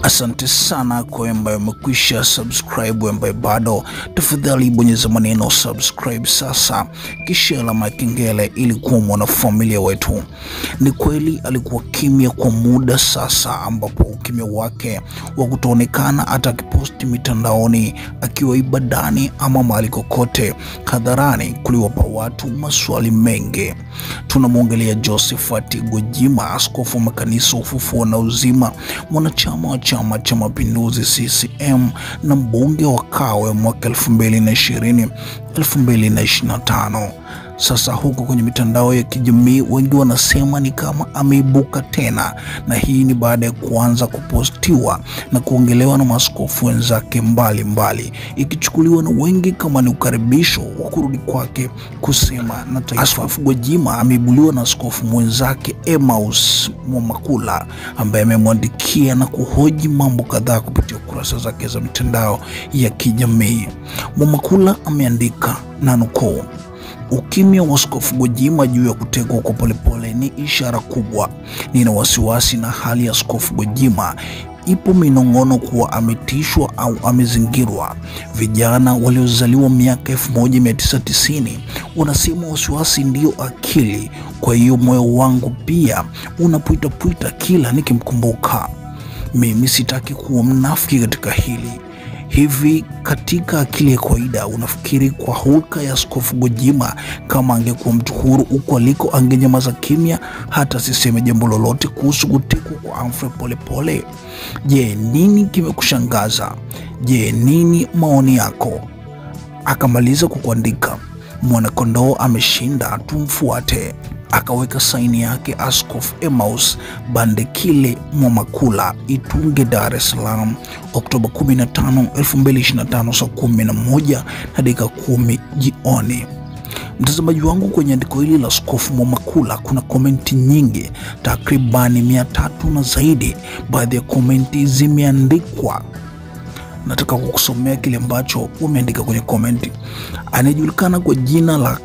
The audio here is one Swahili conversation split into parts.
Asante sana kwa ambaye umekwisha subscribe, ambaye bado tafadhali bonyeza maneno subscribe sasa kisha alama ya kengele ili kuwa mwanafamilia wetu. Ni kweli alikuwa kimya kwa muda sasa, ambapo ukimya wake wa kutoonekana hata akiposti mitandaoni, akiwa ibadani ama mahali kokote hadharani, kuliwapa watu maswali mengi. Tunamwongelea Josephat Gwajima, askofu wa makanisa Ufufuo na Uzima, mwanachama wa Chama cha Mapinduzi CCM na mbunge wa Kawe mwaka 2020-2025. Sasa huko kwenye mitandao ya kijamii wengi wanasema ni kama ameibuka tena, na hii ni baada ya kuanza kupostiwa na kuongelewa na maaskofu wenzake mbalimbali, ikichukuliwa na wengi kama ni ukaribisho wa kurudi kwake kusema na taifa. Askofu Gwajima ameibuliwa na askofu mwenzake Emmaus Mwamakula, ambaye amemwandikia na kuhoji mambo kadhaa kupitia kurasa zake za mitandao ya kijamii. Mwamakula ameandika na nukuu: ukimya wa askofu Gwajima juu ya kutekwa kwa Polepole ni ishara kubwa. Nina wasiwasi na hali ya askofu Gwajima. Ipo minong'ono kuwa ametishwa au amezingirwa. Vijana waliozaliwa miaka 1990 wanasema wasiwasi ndio akili. Kwa hiyo moyo wangu pia unapuita kila nikimkumbuka. Mimi sitaki kuwa mnafiki katika hili. Hivi katika akili ya kawaida unafikiri kwa hulka ya askofu Gwajima kama angekuwa mtu huru huko aliko angenyamaza kimya hata siseme jambo lolote kuhusu kutekwa kwa Humphrey Polepole? Je, nini kimekushangaza? Je, nini maoni yako? Akamaliza kwa kuandika, mwanakondoo ameshinda, tumfuate. Akaweka saini yake Askofu Emmaus Bandekile Mwamakula, Itunge, Dar es Salaam, Oktoba 15, 2025 saa 11:10 jioni. Mtazamaji wangu, kwenye andiko hili la Askofu Mwamakula kuna komenti nyingi, takribani 300 na zaidi. Baadhi ya komenti zimeandikwa, nataka kukusomea kile ambacho umeandika kwenye komenti. Anayejulikana kwa jina la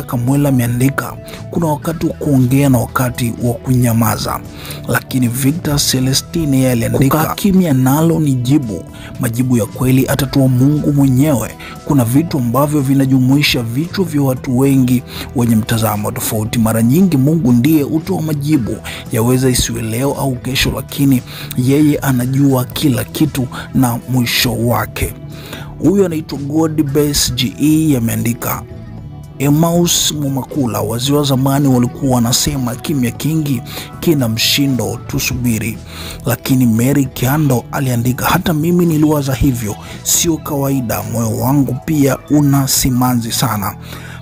Kamwela ameandika, kuna wakati wa kuongea na wakati wa kunyamaza. Lakini Victor Celestine yeye aliandika, kukaa kimya nalo ni jibu. Majibu ya kweli atatoa Mungu mwenyewe. Kuna vitu ambavyo vinajumuisha vichwa vya watu wengi wenye mtazamo tofauti. Mara nyingi Mungu ndiye hutoa majibu. Yaweza isiwe leo au kesho, lakini yeye anajua kila kitu na mwisho wake. Huyu anaitwa Godbase GE ameandika, Emmaus Mwamakula, wazee wa zamani walikuwa wanasema kimya kingi kina mshindo, tusubiri. Lakini Mary Kiando aliandika, hata mimi niliwaza hivyo, sio kawaida, moyo wangu pia una simanzi sana.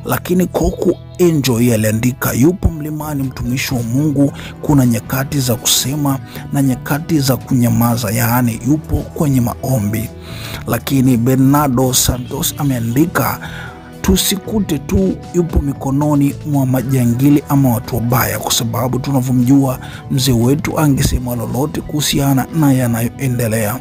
Lakini Koku Angel aliandika, yupo mlimani mtumishi wa Mungu, kuna nyakati za kusema na nyakati za kunyamaza, yaani yupo kwenye maombi. Lakini Bernardo Santos ameandika, tusikute tu yupo mikononi mwa majangili ama watu wabaya, kwa sababu tunavyomjua mzee wetu angesema lolote kuhusiana na yanayoendelea.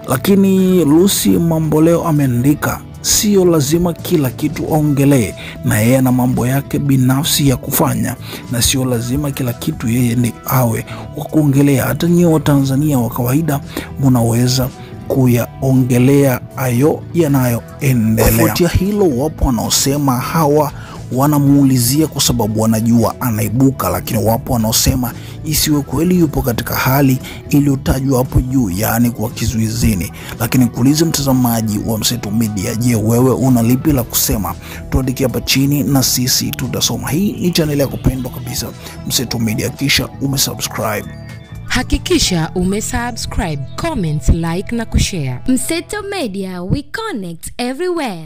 Lakini Lucy Mamboleo ameandika, sio lazima kila kitu aongelee, na yeye ana mambo yake binafsi ya kufanya, na sio lazima kila kitu yeye ndiye awe wa kuongelea. Hata nyinyi wa Tanzania wa kawaida mnaweza kuyaongelea hayo yanayoendelea. Kufuatia hilo, wapo wanaosema hawa wanamuulizia kwa sababu wanajua anaibuka, lakini wapo wanaosema isiwe kweli yupo katika hali iliyotajwa hapo juu, yaani kwa kizuizini. Lakini kuuliza mtazamaji wa Mseto Media, je, wewe una lipi la kusema? Tuandikie hapa chini na sisi tutasoma. Hii ni channel ya kupendwa kabisa Mseto Media, kisha umesubscribe. Hakikisha umesubscribe, comment, like na kushare. Mseto Media, we connect everywhere.